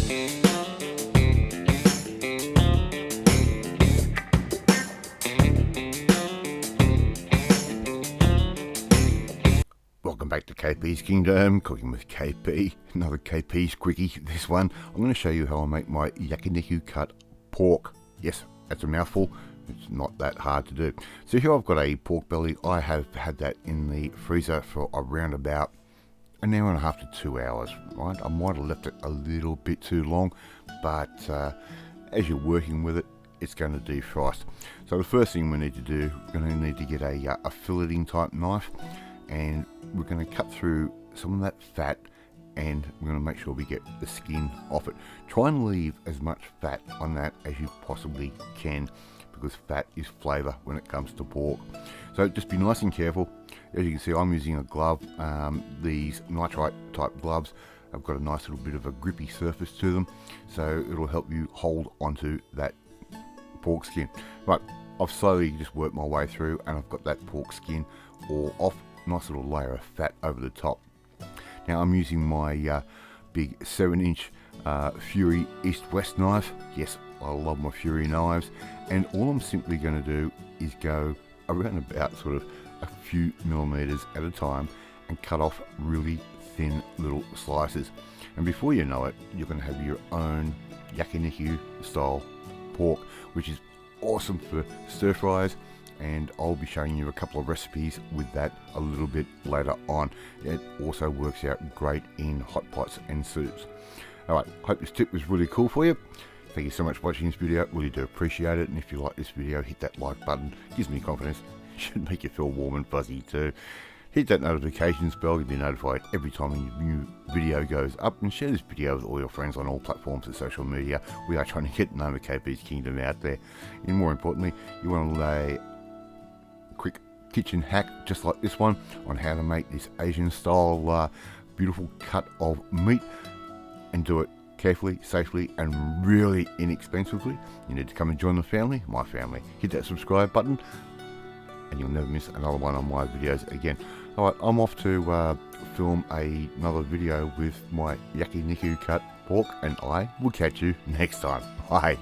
Welcome back to KP's Kingdom, cooking with KP, another KP's Kwikie. This one, I'm going to show you how I make my Yakiniku cut pork. Yes, that's a mouthful, it's not that hard to do. So here I've got a pork belly. I have had that in the freezer for around about an hour and a half to 2 hours, right? I might have left it a little bit too long, but as you're working with it, it's going to defrost. So the first thing we need to do, we're going to need to get a filleting type knife, and we're going to cut through some of that fat, and we're going to make sure we get the skin off it. Try and leave as much fat on that as you possibly can, because fat is flavour when it comes to pork. So just be nice and careful. As you can see, I'm using a glove. These nitrite type gloves have got a nice little bit of a grippy surface to them, so it'll help you hold onto that pork skin. Right, I've slowly just worked my way through, and I've got that pork skin all off. Nice little layer of fat over the top. Now I'm using my big 7-inch Fury East-West knife. Yes, I love my Fury knives, and all I'm simply going to do is go around about sort of a few millimeters at a time and cut off really thin little slices. And before you know it, you're going to have your own Yakiniku style pork, which is awesome for stir fries, and I'll be showing you a couple of recipes with that a little bit later on. It also works out great in hot pots and soups. Alright, hope this tip was really cool for you. Thank you so much for watching this video, really do appreciate it, and if you like this video, hit that like button, it gives me confidence, it should make you feel warm and fuzzy too. Hit that notifications bell to be notified every time a new video goes up, and share this video with all your friends on all platforms of social media. We are trying to get the name of KP's Kingdom out there. And more importantly, you want to lay quick kitchen hack just like this one on how to make this Asian style beautiful cut of meat, and do it carefully, safely, and really inexpensively. You need to come and join the family, my family. Hit that subscribe button and you'll never miss another one of my videos again. Alright, I'm off to film another video with my Yakiniku cut pork, and I will catch you next time. Bye.